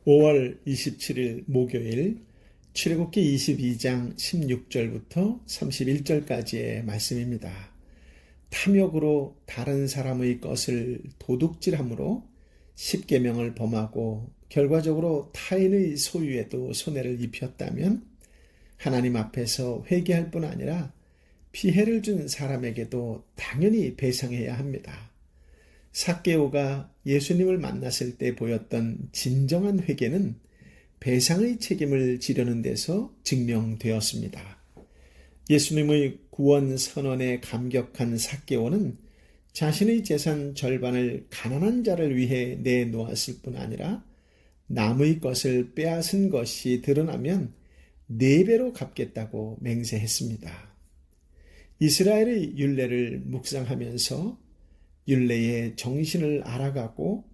5월 27일 목요일 출애굽기 22장 16절부터 31절까지의 말씀입니다. 탐욕으로 다른 사람의 것을 도둑질함으로 십계명을 범하고 결과적으로 타인의 소유에도 손해를 입혔다면 하나님 앞에서 회개할 뿐 아니라 피해를 준 사람에게도 당연히 배상해야 합니다. 삭개오가 예수님을 만났을 때 보였던 진정한 회개는 배상의 책임을 지려는 데서 증명되었습니다. 예수님의 구원 선언에 감격한 삭개오는 자신의 재산 절반을 가난한 자를 위해 내놓았을 뿐 아니라 남의 것을 빼앗은 것이 드러나면 4배로 갚겠다고 맹세했습니다. 이스라엘의 율례를 묵상하면서 율례의 정신을 알아가고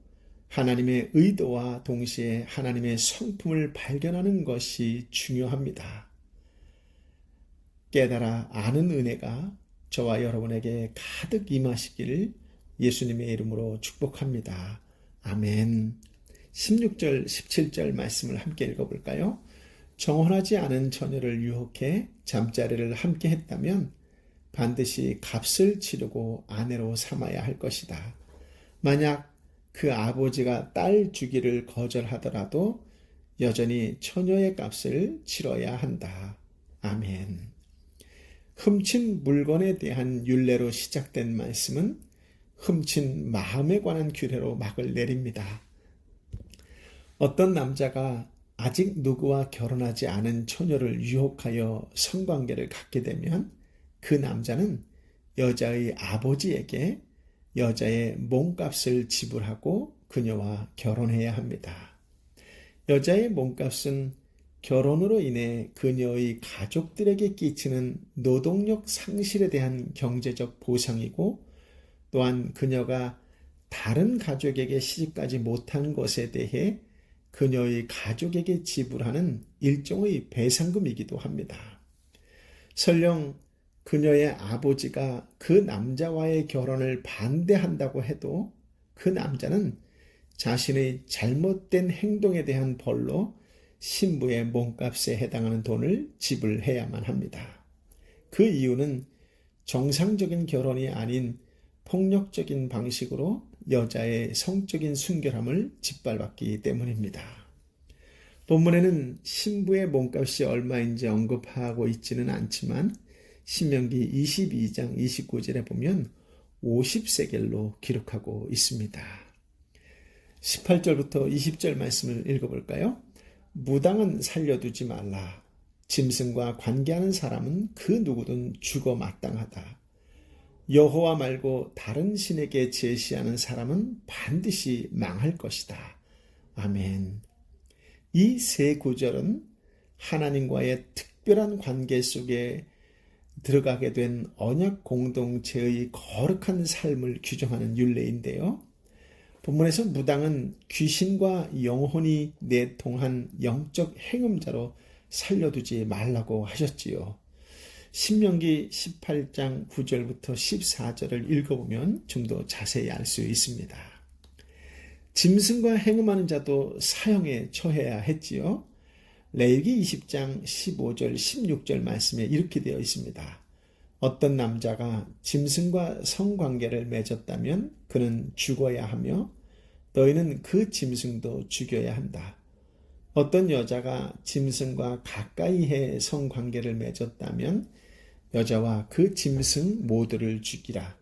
하나님의 의도와 동시에 하나님의 성품을 발견하는 것이 중요합니다. 깨달아 아는 은혜가 저와 여러분에게 가득 임하시기를 예수님의 이름으로 축복합니다. 아멘. 16절, 17절 말씀을 함께 읽어볼까요? 정혼하지 않은 처녀를 유혹해 잠자리를 함께 했다면 반드시 값을 치르고 아내로 삼아야 할 것이다. 만약 그 아버지가 딸 주기를 거절하더라도 여전히 처녀의 값을 치러야 한다. 아멘. 훔친 물건에 대한 율례로 시작된 말씀은 훔친 마음에 관한 규례로 막을 내립니다. 어떤 남자가 아직 누구와 결혼하지 않은 처녀를 유혹하여 성관계를 갖게 되면 그 남자는 여자의 아버지에게 여자의 몸값을 지불하고 그녀와 결혼해야 합니다. 여자의 몸값은 결혼으로 인해 그녀의 가족들에게 끼치는 노동력 상실에 대한 경제적 보상이고 또한 그녀가 다른 가족에게 시집가지 못한 것에 대해 그녀의 가족에게 지불하는 일종의 배상금이기도 합니다. 설령 그녀의 아버지가 그 남자와의 결혼을 반대한다고 해도 그 남자는 자신의 잘못된 행동에 대한 벌로 신부의 몸값에 해당하는 돈을 지불해야만 합니다. 그 이유는 정상적인 결혼이 아닌 폭력적인 방식으로 여자의 성적인 순결함을 짓밟았기 때문입니다. 본문에는 신부의 몸값이 얼마인지 언급하고 있지는 않지만 신명기 22장 29절에 보면 50세겔로 기록하고 있습니다. 18절부터 20절 말씀을 읽어볼까요? 무당은 살려두지 말라. 짐승과 관계하는 사람은 그 누구든 죽어 마땅하다. 여호와 말고 다른 신에게 제시하는 사람은 반드시 망할 것이다. 아멘. 이 세 구절은 하나님과의 특별한 관계 속에 들어가게 된 언약 공동체의 거룩한 삶을 규정하는 율례인데요. 본문에서 무당은 귀신과 영혼이 내통한 영적 행음자로 살려두지 말라고 하셨지요. 신명기 18장 9절부터 14절을 읽어보면 좀 더 자세히 알 수 있습니다. 짐승과 행음하는 자도 사형에 처해야 했지요. 레위기 20장 15절 16절 말씀에 이렇게 되어 있습니다. 어떤 남자가 짐승과 성관계를 맺었다면 그는 죽어야 하며 너희는 그 짐승도 죽여야 한다. 어떤 여자가 짐승과 가까이 해 성관계를 맺었다면 여자와 그 짐승 모두를 죽이라.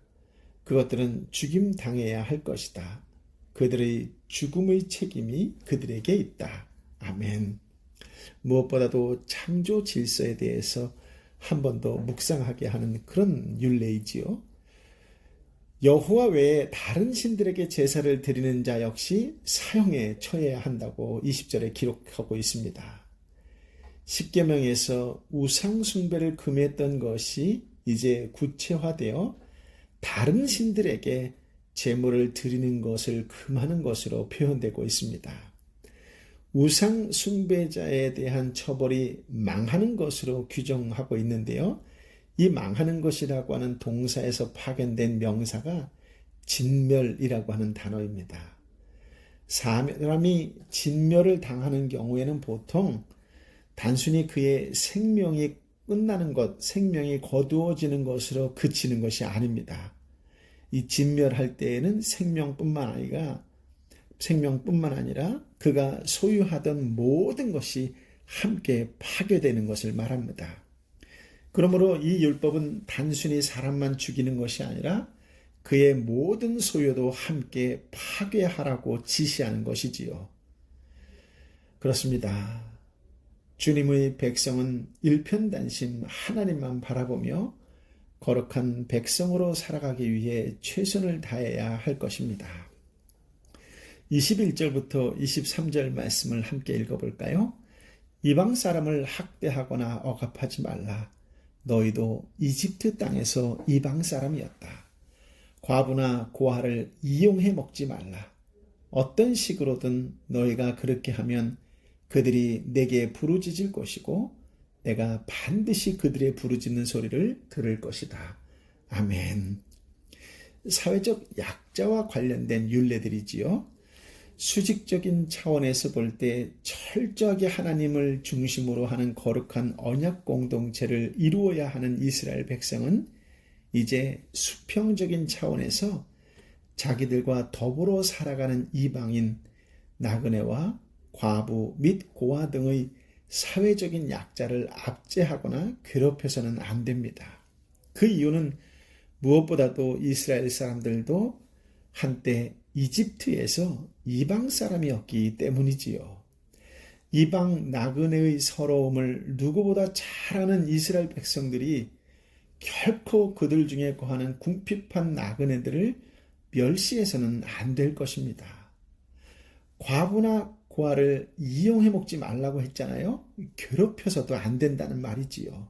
그것들은 죽임 당해야 할 것이다. 그들의 죽음의 책임이 그들에게 있다. 아멘. 무엇보다도 창조 질서에 대해서 한 번 더 묵상하게 하는 그런 율례이지요. 여호와 외에 다른 신들에게 제사를 드리는 자 역시 사형에 처해야 한다고 20절에 기록하고 있습니다. 십계명에서 우상 숭배를 금했던 것이 이제 구체화되어 다른 신들에게 제물을 드리는 것을 금하는 것으로 표현되고 있습니다. 우상 숭배자에 대한 처벌이 망하는 것으로 규정하고 있는데요. 이 망하는 것이라고 하는 동사에서 파견된 명사가 진멸이라고 하는 단어입니다. 사람이 진멸을 당하는 경우에는 보통 단순히 그의 생명이 끝나는 것, 생명이 거두어지는 것으로 그치는 것이 아닙니다. 이 진멸할 때에는 생명뿐만 아니라 그가 소유하던 모든 것이 함께 파괴되는 것을 말합니다. 그러므로 이 율법은 단순히 사람만 죽이는 것이 아니라 그의 모든 소유도 함께 파괴하라고 지시하는 것이지요. 그렇습니다. 주님의 백성은 일편단심 하나님만 바라보며 거룩한 백성으로 살아가기 위해 최선을 다해야 할 것입니다. 21절부터 23절 말씀을 함께 읽어볼까요? 이방 사람을 학대하거나 억압하지 말라. 너희도 이집트 땅에서 이방 사람이었다. 과부나 고아를 이용해 먹지 말라. 어떤 식으로든 너희가 그렇게 하면 그들이 내게 부르짖을 것이고 내가 반드시 그들의 부르짖는 소리를 들을 것이다. 아멘. 사회적 약자와 관련된 율례들이지요. 수직적인 차원에서 볼 때 철저하게 하나님을 중심으로 하는 거룩한 언약 공동체를 이루어야 하는 이스라엘 백성은 이제 수평적인 차원에서 자기들과 더불어 살아가는 이방인, 나그네와 과부 및 고아 등의 사회적인 약자를 압제하거나 괴롭혀서는 안 됩니다. 그 이유는 무엇보다도 이스라엘 사람들도 한때 이집트에서 이방 사람이었기 때문이지요. 이방 나그네의 서러움을 누구보다 잘 아는 이스라엘 백성들이 결코 그들 중에 거하는 궁핍한 나그네들을 멸시해서는 안 될 것입니다. 과부나 고아를 이용해 먹지 말라고 했잖아요. 괴롭혀서도 안 된다는 말이지요.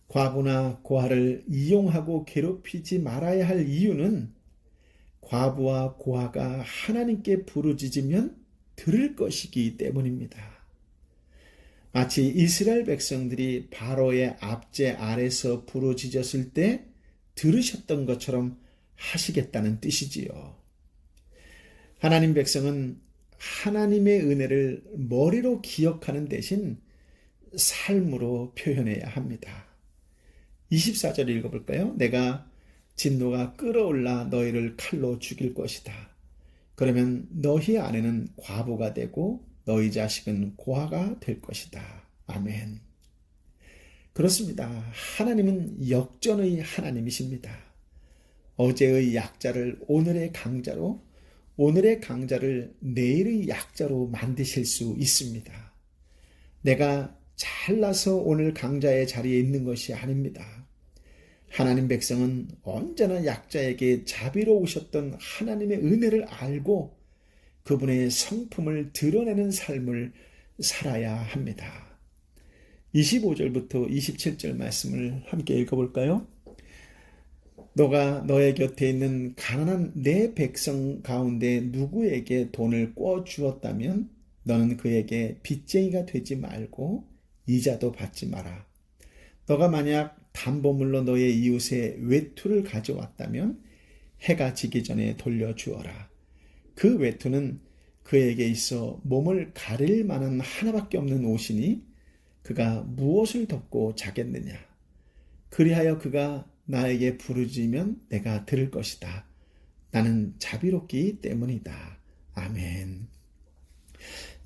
과부나 고아를 이용하고 괴롭히지 말아야 할 이유는 과부와 고아가 하나님께 부르짖으면 들을 것이기 때문입니다. 마치 이스라엘 백성들이 바로의 압제 아래서 부르짖었을 때 들으셨던 것처럼 하시겠다는 뜻이지요. 하나님 백성은 하나님의 은혜를 머리로 기억하는 대신 삶으로 표현해야 합니다. 24절 읽어볼까요? 내가 진노가 끓어올라 너희를 칼로 죽일 것이다. 그러면 너희 아내는 과부가 되고 너희 자식은 고아가 될 것이다. 아멘. 그렇습니다. 하나님은 역전의 하나님이십니다. 어제의 약자를 오늘의 강자로, 오늘의 강자를 내일의 약자로 만드실 수 있습니다. 내가 잘나서 오늘 강자의 자리에 있는 것이 아닙니다. 하나님 백성은 언제나 약자에게 자비로우셨던 하나님의 은혜를 알고 그분의 성품을 드러내는 삶을 살아야 합니다. 25절부터 27절 말씀을 함께 읽어볼까요? 너가 너의 곁에 있는 가난한 내 백성 가운데 누구에게 돈을 꿔 주었다면 너는 그에게 빚쟁이가 되지 말고 이자도 받지 마라. 너가 만약 담보물로 너의 이웃의 외투를 가져왔다면 해가 지기 전에 돌려주어라. 그 외투는 그에게 있어 몸을 가릴 만한 하나밖에 없는 옷이니 그가 무엇을 덮고 자겠느냐. 그리하여 그가 나에게 부르짖으면 내가 들을 것이다. 나는 자비롭기 때문이다. 아멘.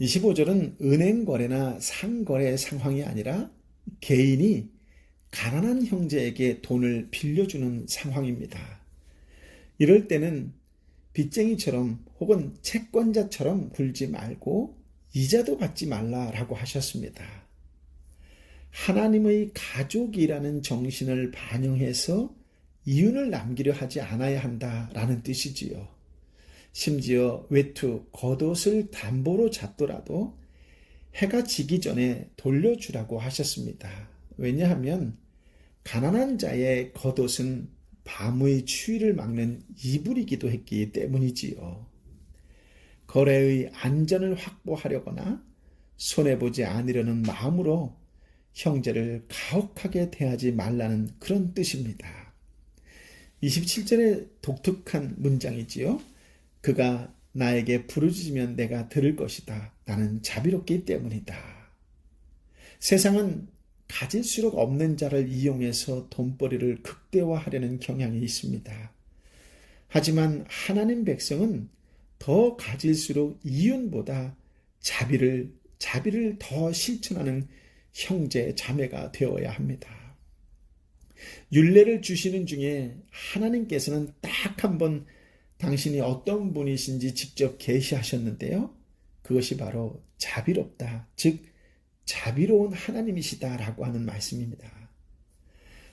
25절은 은행 거래나 상거래 상황이 아니라 개인이 가난한 형제에게 돈을 빌려주는 상황입니다. 이럴 때는 빚쟁이처럼 혹은 채권자처럼 굴지 말고 이자도 받지 말라라고 하셨습니다. 하나님의 가족이라는 정신을 반영해서 이윤을 남기려 하지 않아야 한다라는 뜻이지요. 심지어 외투, 겉옷을 담보로 잡더라도 해가 지기 전에 돌려주라고 하셨습니다. 왜냐하면 가난한 자의 겉옷은 밤의 추위를 막는 이불이기도 했기 때문이지요. 거래의 안전을 확보하려거나 손해보지 않으려는 마음으로 형제를 가혹하게 대하지 말라는 그런 뜻입니다. 27절의 독특한 문장이지요. 그가 나에게 부르짖으면 내가 들을 것이다. 나는 자비롭기 때문이다. 세상은 가질수록 없는 자를 이용해서 돈벌이를 극대화하려는 경향이 있습니다. 하지만 하나님 백성은 더 가질수록 이윤보다 자비를 더 실천하는 형제 자매가 되어야 합니다. 율례를 주시는 중에 하나님께서는 딱 한 번 당신이 어떤 분이신지 직접 계시하셨는데요. 그것이 바로 자비롭다, 즉 자비로운 하나님이시다라고 하는 말씀입니다.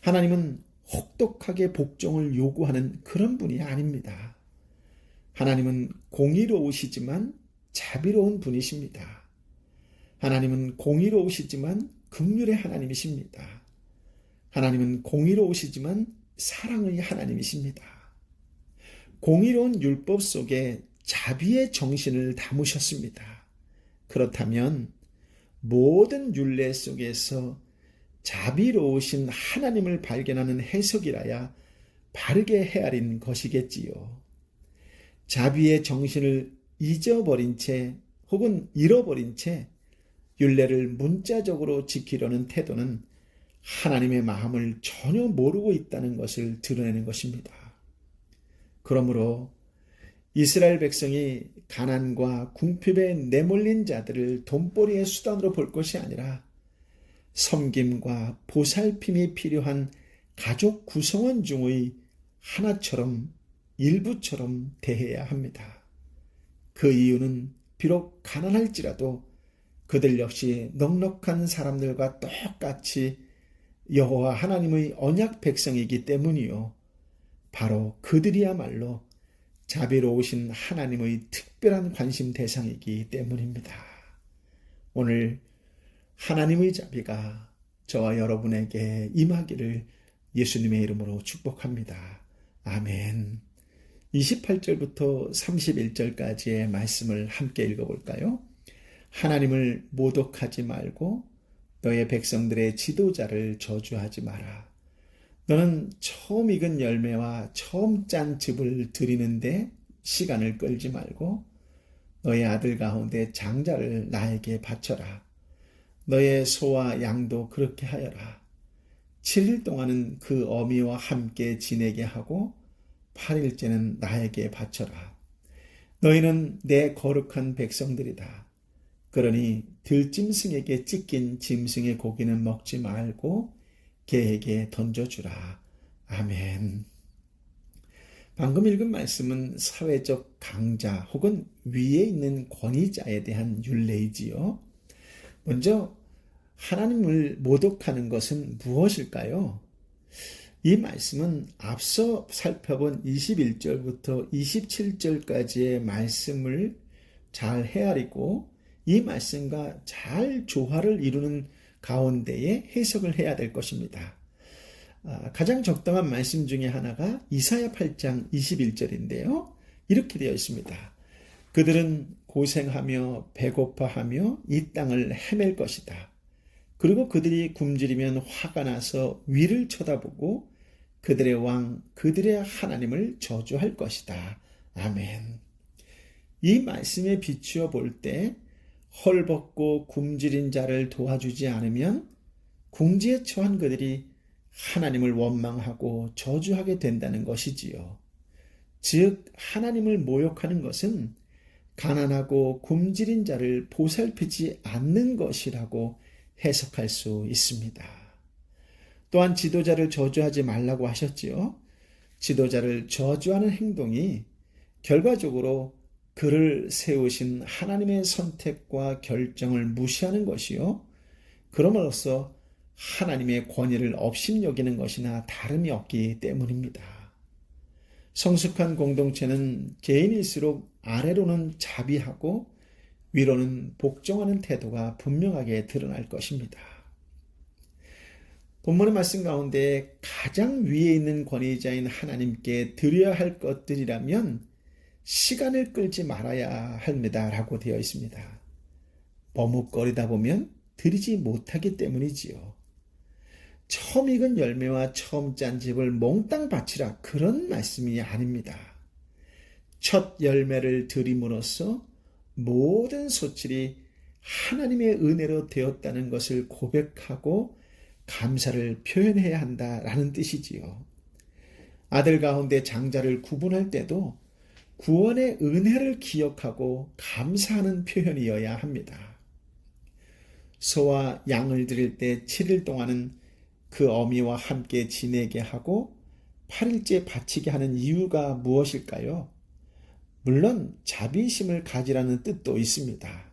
하나님은 혹독하게 복종을 요구하는 그런 분이 아닙니다. 하나님은 공의로우시지만 자비로운 분이십니다. 하나님은 공의로우시지만 긍휼의 하나님이십니다. 하나님은 공의로우시지만 사랑의 하나님이십니다. 공의로운 율법 속에 자비의 정신을 담으셨습니다. 그렇다면 모든 율례 속에서 자비로우신 하나님을 발견하는 해석이라야 바르게 헤아린 것이겠지요. 자비의 정신을 잊어버린 채 혹은 잃어버린 채 율례를 문자적으로 지키려는 태도는 하나님의 마음을 전혀 모르고 있다는 것을 드러내는 것입니다. 그러므로 이스라엘 백성이 가난과 궁핍에 내몰린 자들을 돈벌이의 수단으로 볼 것이 아니라 섬김과 보살핌이 필요한 가족 구성원 중의 하나처럼, 일부처럼 대해야 합니다. 그 이유는 비록 가난할지라도 그들 역시 넉넉한 사람들과 똑같이 여호와 하나님의 언약 백성이기 때문이요. 바로 그들이야말로 자비로우신 하나님의 특별한 관심 대상이기 때문입니다. 오늘 하나님의 자비가 저와 여러분에게 임하기를 예수님의 이름으로 축복합니다. 아멘. 28절부터 31절까지의 말씀을 함께 읽어볼까요? 하나님을 모독하지 말고 너의 백성들의 지도자를 저주하지 마라. 너는 처음 익은 열매와 처음 짠 즙을 드리는데 시간을 끌지 말고 너의 아들 가운데 장자를 나에게 바쳐라. 너의 소와 양도 그렇게 하여라. 7일 동안은 그 어미와 함께 지내게 하고 8일째는 나에게 바쳐라. 너희는 내 거룩한 백성들이다. 그러니 들짐승에게 찢긴 짐승의 고기는 먹지 말고 개에게 던져주라. 아멘. 방금 읽은 말씀은 사회적 강자 혹은 위에 있는 권위자에 대한 율례이지요. 먼저 하나님을 모독하는 것은 무엇일까요? 이 말씀은 앞서 살펴본 21절부터 27절까지의 말씀을 잘 헤아리고 이 말씀과 잘 조화를 이루는 가운데에 해석을 해야 될 것입니다. 가장 적당한 말씀 중에 하나가 이사야 8장 21절인데요. 이렇게 되어 있습니다. 그들은 고생하며 배고파하며 이 땅을 헤맬 것이다. 그리고 그들이 굶주리면 화가 나서 위를 쳐다보고 그들의 왕, 그들의 하나님을 저주할 것이다. 아멘. 이 말씀에 비추어 볼 때 헐벗고 굶주린 자를 도와주지 않으면 궁지에 처한 그들이 하나님을 원망하고 저주하게 된다는 것이지요. 즉 하나님을 모욕하는 것은 가난하고 굶주린 자를 보살피지 않는 것이라고 해석할 수 있습니다. 또한 지도자를 저주하지 말라고 하셨지요. 지도자를 저주하는 행동이 결과적으로 그를 세우신 하나님의 선택과 결정을 무시하는 것이요. 그럼으로써 하나님의 권위를 업신여기는 것이나 다름이 없기 때문입니다. 성숙한 공동체는 개인일수록 아래로는 자비하고 위로는 복종하는 태도가 분명하게 드러날 것입니다. 본문의 말씀 가운데 가장 위에 있는 권위자인 하나님께 드려야 할 것들이라면 시간을 끌지 말아야 합니다 라고 되어 있습니다. 머뭇거리다 보면 드리지 못하기 때문이지요. 처음 익은 열매와 처음 짠 즙을 몽땅 바치라 그런 말씀이 아닙니다. 첫 열매를 드림으로써 모든 소출이 하나님의 은혜로 되었다는 것을 고백하고 감사를 표현해야 한다라는 뜻이지요. 아들 가운데 장자를 구분할 때도 구원의 은혜를 기억하고 감사하는 표현이어야 합니다. 소와 양을 드릴 때 7일 동안은 그 어미와 함께 지내게 하고 8일째 바치게 하는 이유가 무엇일까요? 물론 자비심을 가지라는 뜻도 있습니다.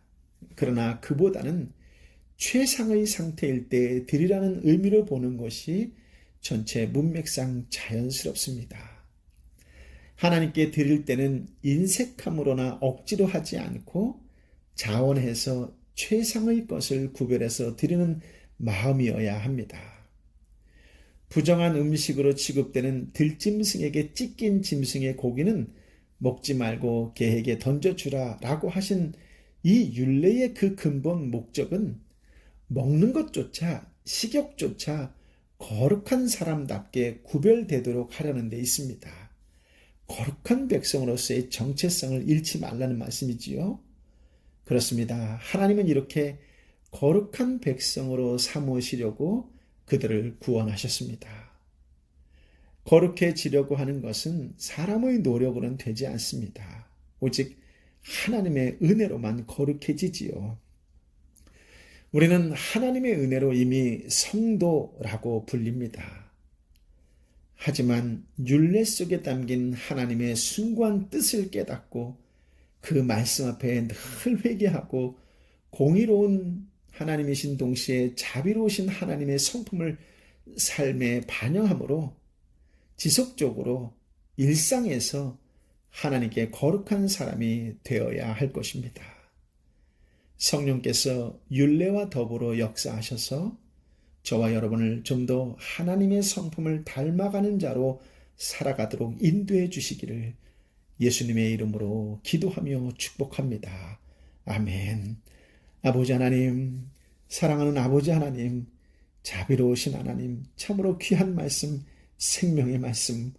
그러나 그보다는 최상의 상태일 때 드리라는 의미로 보는 것이 전체 문맥상 자연스럽습니다. 하나님께 드릴 때는 인색함으로나 억지로 하지 않고 자원해서 최상의 것을 구별해서 드리는 마음이어야 합니다. 부정한 음식으로 취급되는 들짐승에게 찢긴 짐승의 고기는 먹지 말고 개에게 던져주라 라고 하신 이 율례의 그 근본 목적은 먹는 것조차 식욕조차 거룩한 사람답게 구별되도록 하려는 데 있습니다. 거룩한 백성으로서의 정체성을 잃지 말라는 말씀이지요. 그렇습니다. 하나님은 이렇게 거룩한 백성으로 삼으시려고 그들을 구원하셨습니다. 거룩해지려고 하는 것은 사람의 노력으로는 되지 않습니다. 오직 하나님의 은혜로만 거룩해지지요. 우리는 하나님의 은혜로 이미 성도라고 불립니다. 하지만 율례 속에 담긴 하나님의 숭고한 뜻을 깨닫고 그 말씀 앞에 늘 회개하고 공의로운 하나님이신 동시에 자비로우신 하나님의 성품을 삶에 반영함으로 지속적으로 일상에서 하나님께 거룩한 사람이 되어야 할 것입니다. 성령께서 율례와 더불어 역사하셔서 저와 여러분을 좀 더 하나님의 성품을 닮아가는 자로 살아가도록 인도해 주시기를 예수님의 이름으로 기도하며 축복합니다. 아멘. 아버지 하나님, 사랑하는 아버지 하나님, 자비로우신 하나님, 참으로 귀한 말씀, 생명의 말씀,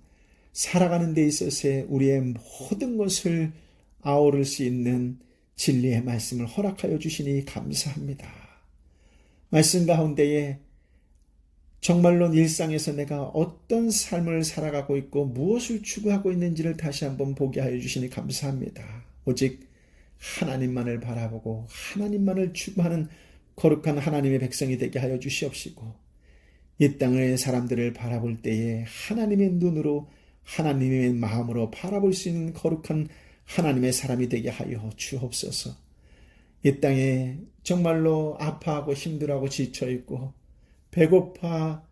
살아가는 데 있어서 우리의 모든 것을 아우를 수 있는 진리의 말씀을 허락하여 주시니 감사합니다. 말씀 가운데에 정말로 일상에서 내가 어떤 삶을 살아가고 있고 무엇을 추구하고 있는지를 다시 한번 보게 하여 주시니 감사합니다. 오직 하나님만을 바라보고 하나님만을 추구하는 거룩한 하나님의 백성이 되게 하여 주시옵시고 이 땅의 사람들을 바라볼 때에 하나님의 눈으로 하나님의 마음으로 바라볼 수 있는 거룩한 하나님의 사람이 되게 하여 주옵소서. 이 땅에 정말로 아파하고 힘들어하고 지쳐있고 배고파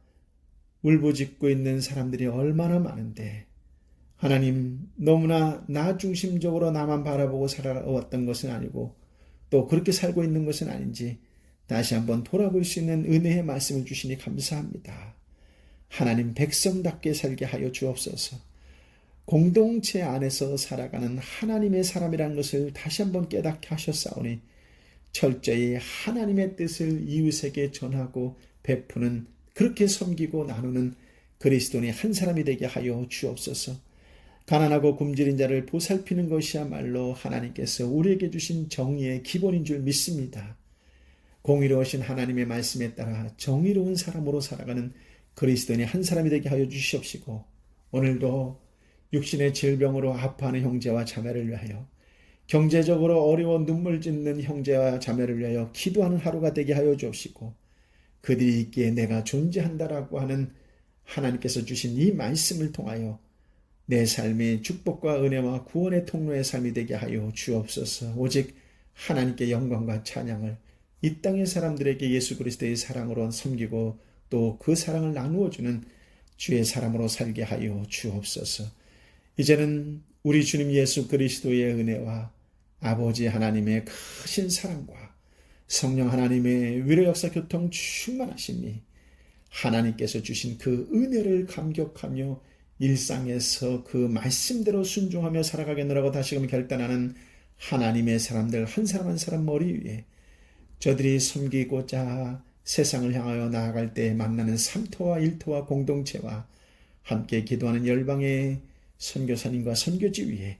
울부짖고 있는 사람들이 얼마나 많은데 하나님 너무나 나 중심적으로 나만 바라보고 살아왔던 것은 아니고 또 그렇게 살고 있는 것은 아닌지 다시 한번 돌아볼 수 있는 은혜의 말씀을 주시니 감사합니다. 하나님 백성답게 살게 하여 주옵소서. 공동체 안에서 살아가는 하나님의 사람이라는 것을 다시 한번 깨닫게 하셨사오니 철저히 하나님의 뜻을 이웃에게 전하고 베푸는 그렇게 섬기고 나누는 그리스도인의 한 사람이 되게 하여 주옵소서. 가난하고 굶주린 자를 보살피는 것이야말로 하나님께서 우리에게 주신 정의의 기본인 줄 믿습니다. 공의로우신 하나님의 말씀에 따라 정의로운 사람으로 살아가는 그리스도인의 한 사람이 되게 하여 주시옵시고 오늘도 육신의 질병으로 아파하는 형제와 자매를 위하여 경제적으로 어려워 눈물 짓는 형제와 자매를 위하여 기도하는 하루가 되게 하여 주옵시고 그들이 있기에 내가 존재한다라고 하는 하나님께서 주신 이 말씀을 통하여 내 삶이 축복과 은혜와 구원의 통로의 삶이 되게 하여 주옵소서. 오직 하나님께 영광과 찬양을 이 땅의 사람들에게 예수 그리스도의 사랑으로 섬기고 또 그 사랑을 나누어주는 주의 사람으로 살게 하여 주옵소서. 이제는 우리 주님 예수 그리스도의 은혜와 아버지 하나님의 크신 사랑과 성령 하나님의 위로 역사 교통 충만하심이 하나님께서 주신 그 은혜를 감격하며 일상에서 그 말씀대로 순종하며 살아가겠노라고 다시금 결단하는 하나님의 사람들 한 사람 한 사람 머리 위에 저들이 섬기고자 세상을 향하여 나아갈 때 만나는 삼토와 일토와 공동체와 함께 기도하는 열방의 선교사님과 선교지 위에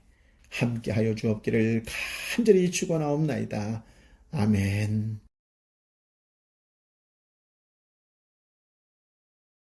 함께하여 주옵기를 간절히 축원하옵나이다. 아멘.